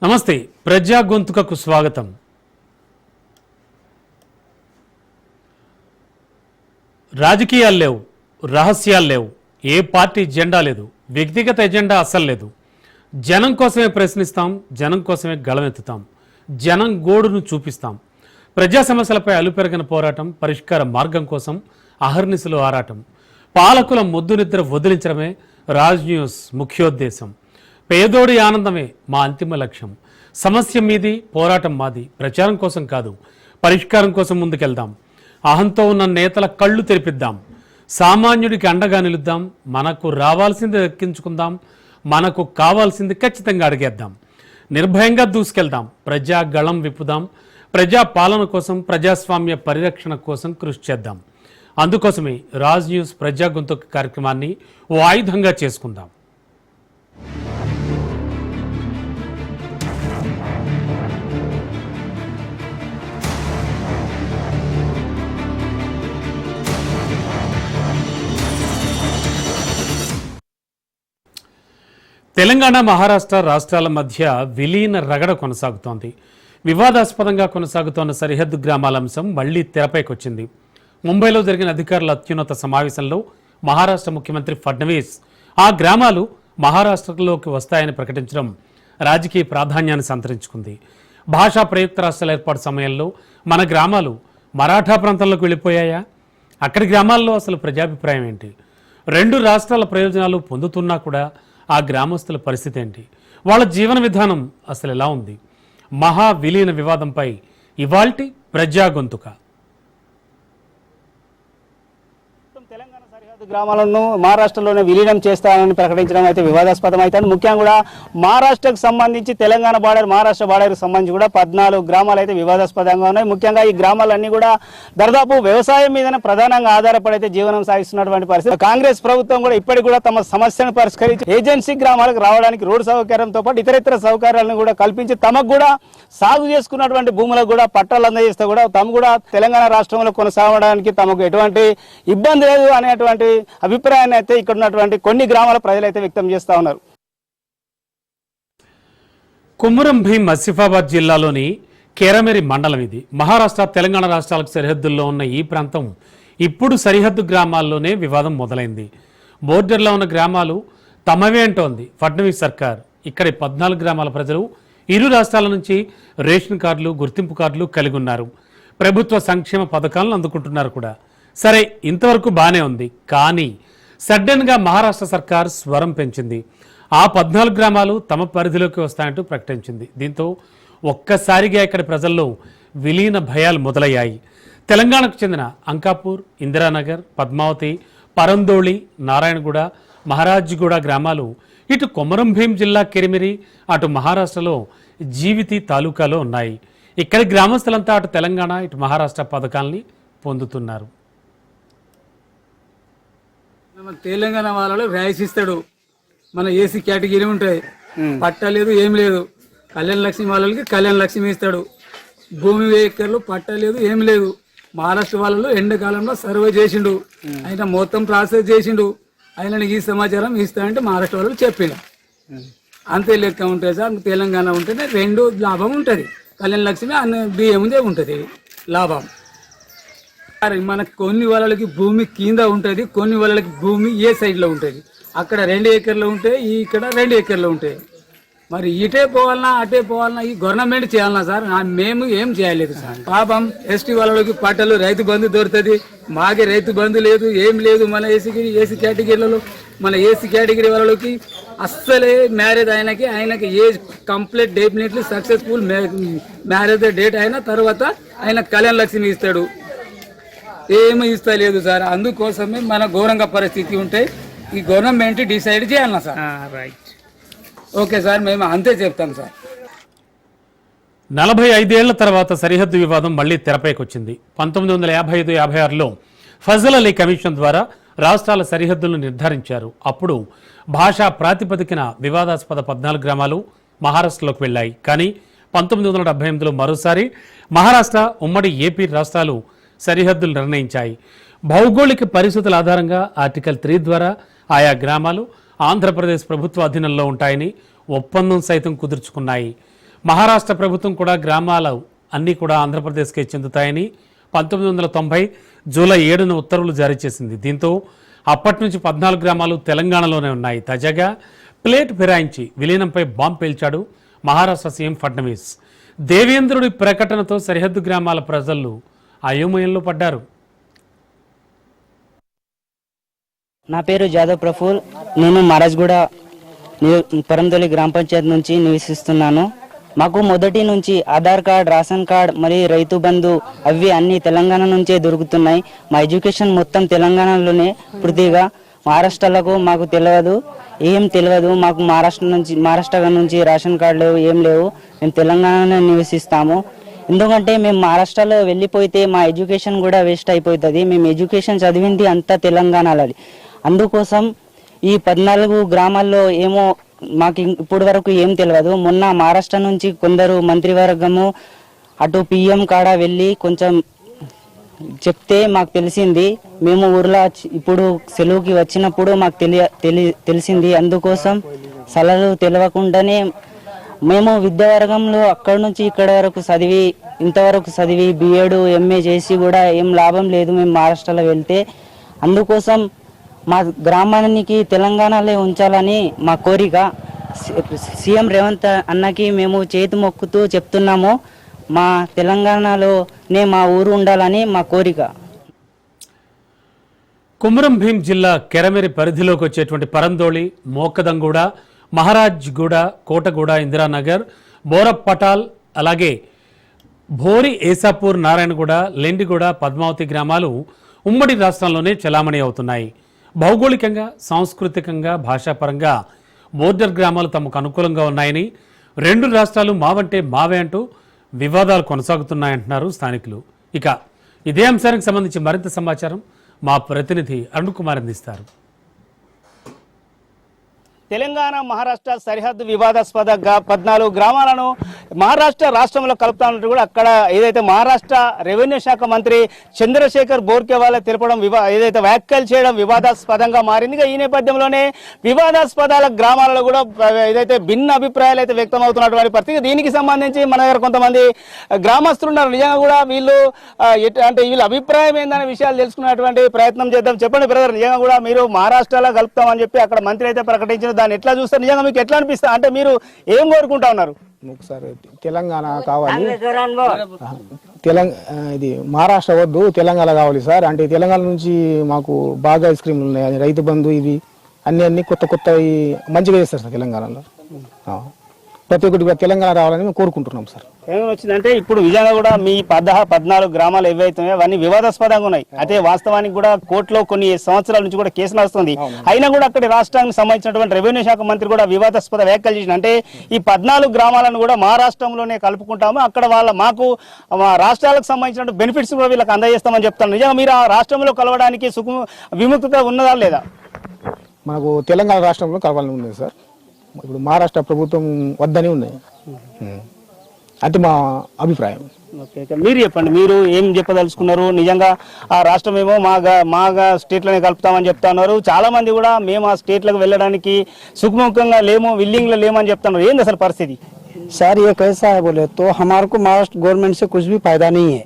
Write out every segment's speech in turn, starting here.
నమస్తే ప్రజా గొంతుకకు స్వాగతం. రాజకీయాలు లేవు, రహస్యాలు లేవు, ఏ పార్టీ జెండా లేదు, వ్యక్తిగత ఎజెండా అస్సలు లేదు. జనం కోసమే ప్రశ్నిస్తాం, జనం కోసమే గళమెత్తుతాం, జనం గోడును చూపిస్తాం. ప్రజా సమస్యలపై అలుపెరగని పోరాటం, పరిష్కార మార్గం కోసం అహర్నిశలు ఆరాటం. పాలకుల ముద్దు నిద్ర వదిలించడమే రాజ్ న్యూస్ ముఖ్యోద్దేశం. పేదోడి ఆనందమే మా అంతిమ లక్ష్యం. సమస్య మీది, పోరాటం మాది. ప్రచారం కోసం కాదు, పరిష్కారం కోసం ముందుకెళ్దాం. అహంతో ఉన్న నేతల కళ్ళు తెరిపిద్దాం. సామాన్యుడికి అండగా నిలుద్దాం. మనకు రావాల్సింది దక్కించుకుందాం. మనకు కావాల్సింది ఖచ్చితంగా అడిగేద్దాం. నిర్భయంగా దూసుకెళ్దాం. ప్రజా గళం విప్పుదాం. ప్రజా పాలన కోసం, ప్రజాస్వామ్య పరిరక్షణ కోసం కృషి చేద్దాం. అందుకోసమే రాజ్ న్యూస్ ప్రజా గొంతుక కార్యక్రమాన్ని ఓ ఆయుధంగా చేసుకుందాం. తెలంగాణ, మహారాష్ట్ర రాష్ట్రాల మధ్య విలీన రగడ కొనసాగుతోంది. వివాదాస్పదంగా కొనసాగుతోన్న సరిహద్దు గ్రామాల అంశం మళ్లీ తెరపైకొచ్చింది. ముంబైలో జరిగిన అధికారుల అత్యున్నత సమావేశంలో మహారాష్ట్ర ముఖ్యమంత్రి ఫడ్నవీస్ ఆ గ్రామాలు మహారాష్ట్రలోకి వస్తాయని ప్రకటించడం రాజకీయ ప్రాధాన్యాన్ని సంతరించుకుంది. భాషా ప్రయుక్త రాష్ట్రాల ఏర్పాటు సమయంలో మన గ్రామాలు మరాఠా ప్రాంతంలోకి వెళ్ళిపోయాయా? అక్కడి గ్రామాల్లో అసలు ప్రజాభిప్రాయం ఏంటి? రెండు రాష్ట్రాల ప్రయోజనాలు పొందుతున్నా కూడా ఆ గ్రామస్తుల పరిస్థితి ఏంటి? వాళ్ళ జీవన విధానం అసలు ఎలా ఉంది? మహా విలీన వివాదంపై ఇవాల్టి ప్రజా గొంతుక. తెలంగాణ సరిహద్దు గ్రామాలను మహారాష్ట్రలోనే విలీనం చేస్తానని ప్రకటించడం అయితే వివాదాస్పదం అయితే ముఖ్యంగా కూడా మహారాష్ట్రకు సంబంధించి తెలంగాణ బార్డర్, మహారాష్ట్ర బార్డర్కి సంబంధించి కూడా 14 గ్రామాలు అయితే వివాదాస్పదంగా ఉన్నాయి. ముఖ్యంగా ఈ గ్రామాలన్నీ కూడా దాదాపు వ్యవసాయం మీదనే ప్రధానంగా ఆధారపడి అయితే జీవనం సాగిస్తున్నటువంటి పరిస్థితి. కాంగ్రెస్ ప్రభుత్వం కూడా ఇప్పటికి కూడా తమ సమస్యను పరిష్కరించి ఏజెన్సీ గ్రామాలకు రావడానికి రోడ్డు సౌకర్యంతో పాటు ఇతర సౌకర్యాలను కూడా కల్పించి తమకు కూడా సాగు చేసుకున్నటువంటి భూములకు కూడా పట్టాలు అందజేస్తే కూడా తమ కూడా తెలంగాణ రాష్ట్రంలో కొనసాగడానికి తమకు ఎటువంటి ఇబ్బంది లేదు అనేటువంటి అభిప్రాయాన్ని అయితే ఇక్కడ ఉన్నటువంటి కొన్ని గ్రామాల ప్రజలైతే వ్యక్తం చేస్తా ఉన్నారు. కొమురం భీం ఆసిఫాబాద్ జిల్లాలోని కేరమెరి మండలం ఇది. మహారాష్ట్ర, తెలంగాణ రాష్ట్రాలకు సరిహద్దుల్లో ఉన్న ఈ ప్రాంతం ఇప్పుడు సరిహద్దు గ్రామాల్లోనే వివాదం మొదలైంది. బోర్డర్లో ఉన్న గ్రామాలు తమవే అంటోంది ఫడ్నవీస్ సర్కార్. ఇక్కడి 14 గ్రామాల ప్రజలు ఇరు రాష్ట్రాల నుంచి రేషన్ కార్డులు, గుర్తింపు కార్డులు కలిగి ఉన్నారు. ప్రభుత్వ సంక్షేమ పథకాలను అందుకుంటున్నారు కూడా. సరే, ఇంతవరకు బాగానే ఉంది. కానీ సడన్గా మహారాష్ట్ర సర్కార్ స్వరం పెంచింది. ఆ 14 గ్రామాలు తమ పరిధిలోకి వస్తాయంటూ ప్రకటించింది. దీంతో ఒక్కసారిగా ఇక్కడ ప్రజల్లో విలీన భయాలు మొదలయ్యాయి. తెలంగాణకు చెందిన అంకాపూర్, ఇందిరానగర్, పద్మావతి, పరందోళి, నారాయణగూడ, మహారాజ్గూడ గ్రామాలు ఇటు కొమరం భీం జిల్లా కెరిమిరి, అటు మహారాష్ట్రలో జీవితి తాలూకాలో ఉన్నాయి. ఇక్కడి గ్రామస్తులంతా అటు తెలంగాణ, ఇటు మహారాష్ట్ర పథకాల్ని పొందుతున్నారు. తెలంగాణ వాళ్ళలో రైస్ ఇస్తాడు, మన ఏసీ కేటగిరీ ఉంటాయి, పట్టా లేదు, ఏం లేదు. కళ్యాణ లక్ష్మి వాళ్ళకి కళ్యాణ లక్ష్మి ఇస్తాడు. భూమి ఎకర్లు పట్టా లేదు, ఏం లేదు. మహారాష్ట్ర వాళ్ళలో ఎండాకాలంలో సర్వే చేసిండు, ఆయన మొత్తం ప్రాసెస్ చేసిండు. ఆయన ఈ సమాచారం ఇస్తాడంటే మహారాష్ట్ర వాళ్ళు చెప్పిండు. అంతే లెక్క ఉంటుంది సార్. తెలంగాణ ఉంటేనే రెండు లాభం ఉంటుంది. కళ్యాణ లక్ష్మి అన్న బియ్యం ఉంటుంది లాభం. మనకి కొన్ని వాళ్ళకి భూమి కింద ఉంటుంది, కొన్ని వాళ్ళకి భూమి ఏ సైడ్లో ఉంటుంది. అక్కడ 2 ఎకర్లు ఉంటాయి, ఇక్కడ 2 ఎకర్లు ఉంటాయి. మరి ఇటే పోవాలన్నా అటే పోవాలన్నా ఈ గవర్నమెంట్ చేయాలన్నా సార్? మేము ఏం చేయలేదు సార్. పాపం ఎస్టీ వాళ్ళకి పట్టలు రైతు బంధు దొరుకుతుంది, మాకే రైతు బంధు లేదు, ఏం లేదు. మన ఏసీ కేటగిరీలలో, మన ఏసీ కేటగిరీ వాళ్ళకి అస్సలే మ్యారేజ్ ఆయనకి age complete definitely successful marriage date అయిన తర్వాత ఆయన కళ్యాణ లక్ష్మి ఇస్తాడు. ఏమి ఇస్తలేదు సార్. అందుకోసమే మన ఘోరంగా పరిస్థితి ఉంటే ఈ గవర్నమెంట్ డిసైడ్ చేయాలన్నా సార్? రైట్, ఓకే సార్, మేము అంతే చెప్తాం సార్. 45 ఏళ్ల తర్వాత సరిహద్దు వివాదం మళ్లీ తెరపైకొచ్చింది. 1955-56లో ఫజల్ అలీ కమిషన్ ద్వారా రాష్ట్రాల సరిహద్దులను నిర్ధారించారు. అప్పుడు భాషా ప్రాతిపదికన వివాదాస్పద 14 గ్రామాలు మహారాష్ట్రలోకి వెళ్లాయి. కానీ 1978లో మరోసారి మహారాష్ట్ర, ఉమ్మడి ఏపీ రాష్ట్రాలు సరిహద్దులు నిర్ణయించాయి. భౌగోళిక పరిస్థితుల ఆధారంగా ఆర్టికల్ 3 ద్వారా ఆయా గ్రామాలు ఆంధ్రప్రదేశ్ ప్రభుత్వ అధీనంలో ఉంటాయని ఒప్పందం సైతం కుదుర్చుకున్నాయి. మహారాష్ట్ర ప్రభుత్వం కూడా గ్రామాలు అన్నీ కూడా ఆంధ్రప్రదేశ్కే చెందుతాయని 1990 జూలై 7న ఉత్తర్వులు జారీ చేసింది. దీంతో అప్పటి నుంచి 14 గ్రామాలు తెలంగాణలోనే ఉన్నాయి. తాజాగా ప్లేట్ ఫిరాయించి విలీనంపై బాంబు పేల్చాడు మహారాష్ట్ర సీఎం ఫడ్నవీస్. దేవేంద్రుడి ప్రకటనతో సరిహద్దు గ్రామాల ప్రజలు అయోమయంలో పడ్డారు. నా పేరు జాదవ్ ప్రఫుల్. నేను మహారాజ్గూడ పరందోలి గ్రామ పంచాయతీ నుంచి నివసిస్తున్నాను. మాకు మొదటి నుంచి ఆధార్ కార్డ్, రేషన్ కార్డ్ మరియు రైతు బంధు అవి అన్ని తెలంగాణ నుంచే దొరుకుతున్నాయి. మా ఎడ్యుకేషన్ మొత్తం తెలంగాణలోనే పూర్తిగా. మహారాష్ట్రలకు మాకు ఏం తెలియదు. మాకు మహారాష్ట్ర నుంచి రేషన్ కార్డు లేవు, ఏం లేవు. మేము తెలంగాణలో నివసిస్తాము. ఎందుకంటే మేము మహారాష్ట్రలో వెళ్ళిపోతే మా ఎడ్యుకేషన్ కూడా వేస్ట్ అయిపోతుంది. మేము ఎడ్యుకేషన్ చదివింది అంతా తెలంగాణలో. అందుకోసం ఈ 14 గ్రామాల్లో ఏమో మాకు ఇప్పుడు వరకు ఏం తెలియదు. మొన్న మహారాష్ట్ర నుంచి కొందరు మంత్రివర్గము అటు పిఎం కాడ వెళ్ళి కొంచెం చెప్తే మాకు తెలిసింది. మేము ఊర్లో ఇప్పుడు సెలవుకి వచ్చినప్పుడు మాకు తెలిసింది. అందుకోసం సలహాలు తెలియకుండానే మేము విద్యావర్గంలో అక్కడి నుంచి ఇక్కడ వరకు ఇంతవరకు చదివి బిఎడ్ ఎంఏ చేసి కూడా ఏం లాభం లేదు మేము మహారాష్ట్రలో వెళ్తే. అందుకోసం మా గ్రామానికి తెలంగాణలో ఉంచాలని మా కోరిక. సీఎం రేవంత్ అన్నకి మేము చేతి మొక్కుతూ చెప్తున్నాము, మా తెలంగాణలోనే మా ఊరు ఉండాలని మా కోరిక. కుమరం భీం జిల్లా కెరమెరి పరిధిలోకి వచ్చేటువంటి పరందోళి, మోకదంగూడ, మహారాజ్గూడ, కోటగూడ, ఇందిరానగర్, బోరపటాల్, అలాగే భోరి, ఏసాపూర్, నారాయణగూడ, లెండిగూడ, పద్మావతి గ్రామాలు ఉమ్మడి రాష్ట్రంలోనే చలామణి అవుతున్నాయి. భౌగోళికంగా, సాంస్కృతికంగా, భాషాపరంగా బోర్డర్ గ్రామాలు తమకు అనుకూలంగా ఉన్నాయని, 2 రాష్ట్రాలు మావంటే మావే అంటూ వివాదాలు కొనసాగుతున్నాయంటున్నారు స్థానికులు. ఇక ఇదే అంశానికి సంబంధించి మరింత సమాచారం మా ప్రతినిధి అరుణ్ కుమార్ అందిస్తారు. తెలంగాణ మహారాష్ట్ర సరిహద్దు వివాదాస్పద 14 గ్రామాలను మహారాష్ట్ర రాష్ట్రంలో కలుపుతానంటూ కూడా అక్కడ ఏదైతే మహారాష్ట్ర రెవెన్యూ శాఖ మంత్రి చంద్రశేఖర్ బోర్కేవాల తెలపడం ఏదైతే వ్యాఖ్యలు చేయడం వివాదాస్పదంగా మారింది. ఈ నేపథ్యంలోనే వివాదాస్పదాల గ్రామాలలో కూడా ఏదైతే భిన్న అభిప్రాయాలు అయితే వ్యక్తం అవుతున్నటువంటి పరిస్థితి. దీనికి సంబంధించి మన దగ్గర కొంతమంది గ్రామస్తులు ఉన్నారు. నిజంగా కూడా వీళ్ళు అంటే వీళ్ళ అభిప్రాయం ఏందనే విషయాలు తెలుసుకున్నటువంటి ప్రయత్నం చేద్దాం. చెప్పండి బ్రదర్, నిజంగా కూడా మీరు మహారాష్ట్రలో కలుపుతామని చెప్పి అక్కడ మంత్రి అయితే ప్రకటించిన దాన్ని ఎట్లా చూస్తారు? నిజంగా మీకు ఎట్లా అనిపిస్తా, అంటే మీరు ఏం కోరుకుంటా ఉన్నారు? ఒకసారి తెలంగాణ కావాలి, ఇది మహారాష్ట్ర వద్దు, తెలంగాణ కావాలి సార్. అంటే తెలంగాణ నుంచి మాకు బాగా ఐస్ క్రీమ్లు ఉన్నాయి, రైతు బంధు, ఇవి అన్ని కొత్త మంచిగా చేస్తారు సార్ తెలంగాణలో. ప్రతి ఒక్కటి తెలంగాణ రావాలని మేము కోరుకుంటున్నాం సార్. ఏమైనా వచ్చిందంటే ఇప్పుడు నిజంగా కూడా మీ 14 గ్రామాలు ఏవైతున్నాయో అవన్నీ వివాదాస్పదంగా ఉన్నాయి. అయితే వాస్తవానికి కూడా కోర్టులో కొన్ని సంవత్సరాల నుంచి కూడా కేసు నడుస్తుంది. అయినా కూడా అక్కడి రాష్ట్రానికి సంబంధించినటువంటి రెవెన్యూ శాఖ మంత్రి కూడా వివాదాస్పద వ్యాఖ్యలు చేసిన, అంటే ఈ 14 గ్రామాలను కూడా మహారాష్ట్రంలోనే కలుపుకుంటాము, అక్కడ మాకు రాష్ట్రాలకు సంబంధించిన బెనిఫిట్స్ కూడా వీళ్ళకి అందజేస్తామని చెప్తాను. నిజంగా మీరు ఆ రాష్ట్రంలో కలవడానికి విముక్తత ఉన్నదా లేదా? మనకు తెలంగాణ రాష్ట్రంలో కలవాలని ఉంది సార్. ఇప్పుడు మహారాష్ట్ర ప్రభుత్వం వద్దని ఉంది, అది మా అభిప్రాయం. ఓకే, మీరు చెప్పండి, మీరు ఏం చెప్పదలుచుకున్నారు? నిజంగా ఆ రాష్ట్రం ఏమో మాగా స్టేట్లోనే కలుపుతామని చెప్తా ఉన్నారు. చాలా మంది కూడా మేము ఆ స్టేట్లకు వెళ్ళడానికి సుఖముఖంగా లేము, విల్లింగ్లో లేమని చెప్తున్నారు. ఏంది అసలు పరిస్థితి? सर ये कैसा है बोले तो हमारे को महाराष्ट्र गवर्नमेंट से कुछ भी फायदा नहीं है.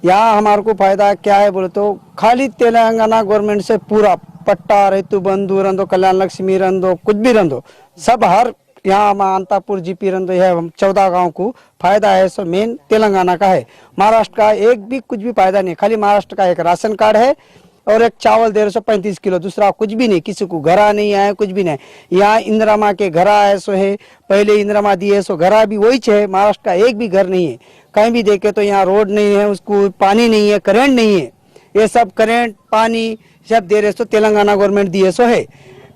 यहाँ हमारे को फायदा क्या है बोले तो खाली तेलंगाना गवर्नमेंट से पूरा पट्टा, రైతు బంధు रंदो, कल्याण लक्ष्मी रंदो, कुछ भी रंदो, सब हर यहाँ अंतापुर जीपी रंदो है 14 गांव को फायदा है. सो मेन तेलंगाना का है, महाराष्ट्र का एक भी कुछ भी फायदा नहीं. खाली महाराष्ट्र का एक राशन कार्ड है और एक चावल 135 किलो, दूसरा कुछ भी नहीं. किसी को घरा नहीं आया, कुछ भी नहीं. यहाँ इंदिरा माँ के घरा है सो है, पहले इंदिरा माँ दी है सो घरा भी वही है. महाराष्ट्र का एक भी घर नहीं है. कहीं भी देखे तो यहाँ रोड नहीं है, उसको पानी नहीं है, करेंट नहीं है. ये सब करेंट पानी सब दे रहे सो तेलंगाना गवर्नमेंट दिए सो है.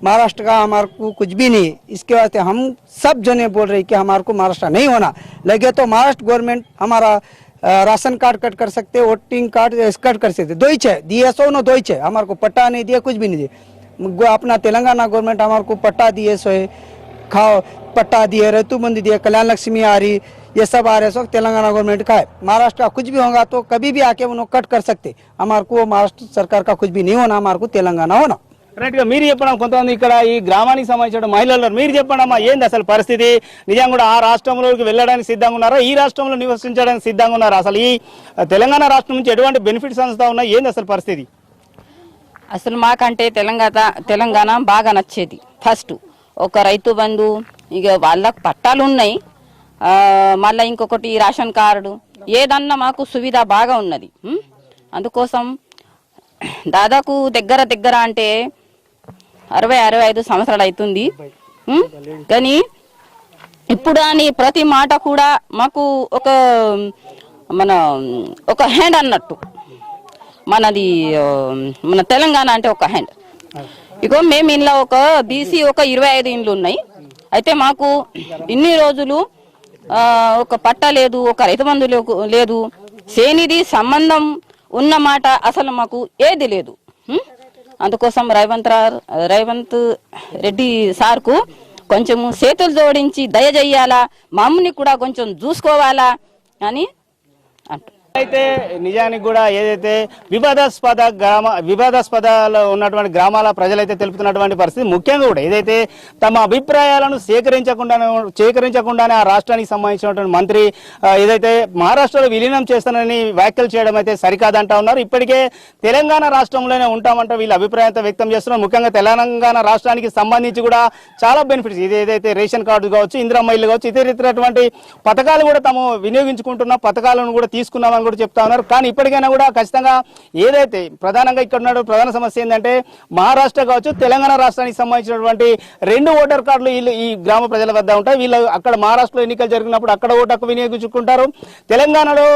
महाराष्ट्र का हमारे को कुछ भी नहीं. इसके वास्ते हम सब जने बोल रहे कि हमारे को महाराष्ट्र नहीं होना लगे तो महाराष्ट्र गवर्नमेंट हमारा राशन कार्ड कट कर सकते, वोटिंग कार्ड कट कर सकते. दो ही है दिए सो न, दो ही है. हमारे को पट्टा नहीं दिया, कुछ भी नहीं दिए. अपना तेलंगाना गवर्नमेंट हमारे को पट्टा दिए सो है, खाओ पट्टा दिए, ऋतु बंदी दिए, कल्याण लक्ष्मी आ रही, ये सब आ रहे सो तेलंगाना गवर्नमेंट का है. महाराष्ट्र का कुछ भी होगा तो कभी भी आके उन्होंने कट कर सकते. हमारे को महाराष्ट्र सरकार का कुछ भी नहीं होना, हमारे को तेलंगाना होना. రైట్ గా మీరు చెప్పండి, కొంతమంది ఇక్కడ ఈ గ్రామానికి సంబంధించిన మహిళలు ఉన్నారు. మీరు చెప్పండి అమ్మా, ఏంది అసలు పరిస్థితి? నిజంగా కూడా ఆ రాష్ట్రంలోకి వెళ్ళడానికి సిద్ధంగా ఉన్నారా, ఈ రాష్ట్రంలో నివసించడానికి సిద్ధంగా ఉన్నారా? అసలు ఈ తెలంగాణ రాష్ట్రం నుంచి ఎటువంటి బెనిఫిట్స్ అందుతా ఉన్నాయి, ఏంది అసలు పరిస్థితి? అసలు మాకంటే తెలంగాణ బాగా నచ్చేది. ఫస్ట్ ఒక రైతు బంధు, ఇక వాళ్ళకు పట్టాలు ఉన్నాయి, మళ్ళీ ఇంకొకటి రేషన్ కార్డు, ఏదన్నా మాకు సువిధ బాగా ఉన్నది. అందుకోసం దాదాపు దగ్గర అంటే 60-65 సంవత్సరాలు అవుతుంది. కానీ ఇప్పుడు అని ప్రతి మాట కూడా మాకు ఒక హ్యాండ్ అన్నట్టు, మన తెలంగాణ అంటే ఒక హ్యాండ్. ఇగో మేము ఇంట్లో ఒక బీసీ 25 ఇండ్లు ఉన్నాయి. అయితే మాకు ఇన్ని రోజులు ఒక పట్ట లేదు, ఒక రైతు బంధు లేదు, సేనిది సంబంధం ఉన్నమాట అసలు మాకు ఏది లేదు. అందుకోసం రేవంత్ రెడ్డి సార్కు కొంచెం చేతులు జోడించి దయ చెయ్యాలా, మమ్మల్ని కూడా కొంచెం చూసుకోవాలా అని అంటారు. అయితే నిజానికి కూడా ఏదైతే వివాదాస్పదాలు ఉన్నటువంటి గ్రామాల ప్రజలైతే తెలుపుతున్నటువంటి పరిస్థితి, ముఖ్యంగా కూడా ఏదైతే తమ అభిప్రాయాలను సేకరించకుండానే ఆ రాష్ట్రానికి సంబంధించినటువంటి మంత్రి ఏదైతే మహారాష్ట్రలో విలీనం చేస్తానని వ్యాఖ్యలు చేయడం అయితే సరికాదంటా ఉన్నారు. ఇప్పటికే తెలంగాణ రాష్ట్రంలోనే ఉంటామంటే వీళ్ళ అభిప్రాయంతో వ్యక్తం చేస్తున్నారు. ముఖ్యంగా తెలంగాణ రాష్ట్రానికి సంబంధించి కూడా చాలా బెనిఫిట్స్, ఇది ఏదైతే రేషన్ కార్డు కావచ్చు, ఇందిరమ్మ ఇల్లు కావచ్చు, ఇతరటువంటి పథకాలు కూడా తాము వినియోగించుకుంటున్న పథకాలను కూడా తీసుకున్నామని కూడా చెప్తా ఉన్నారు. కానీ ఇప్పటికైనా కూడా ఖచ్చితంగా ఏదైతే ప్రధానంగా ఇక్కడ ఉన్న ప్రధాన సమస్య ఏంటంటే మహారాష్ట్ర కావచ్చు, తెలంగాణ రాష్ట్రానికి సంబంధించినటువంటి 2 ఓటర్ కార్డులు ఈ గ్రామ ప్రజల వద్ద ఉంటాయి. వీళ్ళు అక్కడ మహారాష్ట్రలో ఎన్నికలు జరిగినప్పుడు అక్కడ ఓటు హక్కు వినియోగించుకుంటారు, తెలంగాణలో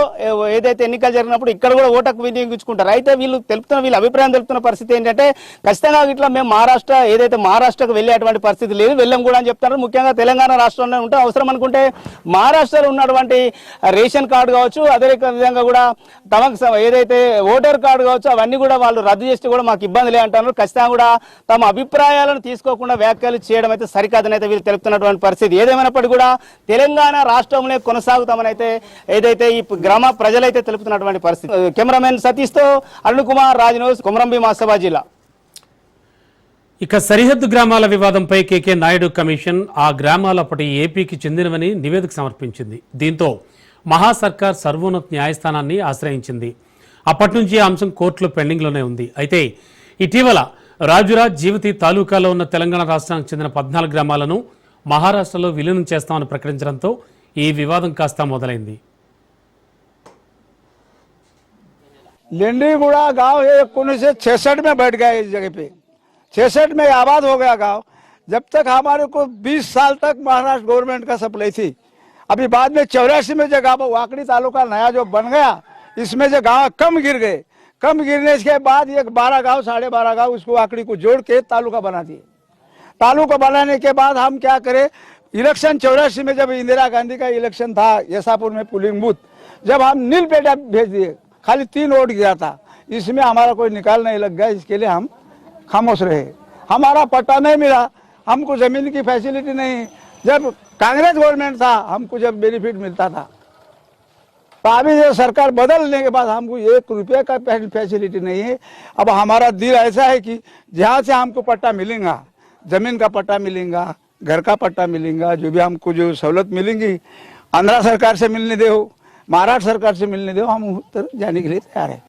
ఏదైతే ఎన్నికలు జరిగినప్పుడు ఇక్కడ కూడా ఓటు హక్కు వినియోగించుకుంటారు. అయితే వీళ్ళ అభిప్రాయం తెలుపుతున్న పరిస్థితి ఏంటంటే ఖచ్చితంగా ఇట్లా మేము మహారాష్ట్రకు వెళ్ళేటువంటి పరిస్థితి లేదు, వెళ్ళం కూడా అని చెప్తున్నారు. ముఖ్యంగా తెలంగాణ రాష్ట్రంలో ఉంటే అవసరం అనుకుంటే మహారాష్ట్రలో ఉన్నటువంటి రేషన్ కార్డు కావచ్చు, అదే విధంగా కూడా తమకు ఏదైతే ఓటర్ కార్డు కావచ్చు అవన్నీ కూడా వాళ్ళు రద్దు చేస్తే కూడా మాకు ఇబ్బంది లేదంటున్నారు. ఖచ్చితంగా కూడా తమ అభిప్రాయాలను తీసుకోకుండా వ్యాఖ్యలు చేయడం అయితే సరికాదని అయితే వీళ్ళు తెలుపుతున్నటువంటి పరిస్థితి. ఏదేమైనప్పటికీ కూడా తెలంగాణ రాష్ట్రంలో కొనసాగుతామని అయితే ఏదైతే ఈ గ్రామ ప్రజలైతే తెలుపుతున్నటువంటి పరిస్థితి. కెమెరామెన్ సతీష్తో అరుణ్ కుమార్, రాజ్ న్యూస్, కొమరంభీం ఆసిఫాబాద్ జిల్లా. ఇక సరిహద్దు గ్రామాల వివాదంపై కేకే నాయుడు కమిషన్ ఆ గ్రామాలు అప్పటి ఏపీకి చెందినవని నివేదిక సమర్పించింది. దీంతో మహాసర్కార్ సర్వోన్నత న్యాయస్థానాన్ని ఆశ్రయించింది. అప్పటి నుంచి ఆ అంశం కోర్టులో పెండింగ్లోనే ఉంది. అయితే ఇటీవల రాజురాజ్, జీవతి తాలూకాలో ఉన్న తెలంగాణ రాష్ట్రానికి చెందిన 14 గ్రామాలను మహారాష్ట్రలో విలీనం చేస్తామని ప్రకటించడంతో ఈ వివాదం కాస్త మొదలైంది. लेंडीगुड़ा गांव 1966 में बैठ गया इस जगह पे, 66 में आबाद हो गया गांव। जब तक हमारे को 20 साल तक महाराष्ट्र गवर्नमेंट का सप्लाई थी। अभी बाद में 84 में जो गाँव वाकड़ी तालुका नया जो बन गया, इसमें जो गाँव कम गिर गए, कम गिरने के बाद ये 12 गाँव 12.5 गाँव उसको वाकड़ी को जोड़ के तालुका बना दिए। तालुका बनाने के बाद हम क्या करें, इलेक्शन 84 में जब इंदिरा गांधी का इलेक्शन था यसापुर में पोलिंग बूथ, जब हम नील पेटा भेज दिए, खाली 3 वोट गिरा था, इसमें हमारा कोई निकाल नहीं लग गया, इसके लिए हम खामोश रहे। हमारा पट्टा नहीं मिला, हमको जमीन की फैसिलिटी नहीं। जब कांग्रेस गवर्नमेंट था हमको जब बेनिफिट मिलता था, तो अभी ये सरकार बदलने के बाद हमको 1 रुपये का फैसिलिटी नहीं है। अब हमारा दिल ऐसा है कि जहाँ से हमको पट्टा मिलेगा, जमीन का पट्टा मिलेगा, घर का पट्टा मिलेगा, जो भी हमको जो सहूलत मिलेंगी, आंध्र सरकार से मिलने दो, महाराष्ट्र सरकार से मिलने दो, हम उत्तर जाने के लिए तैयार है।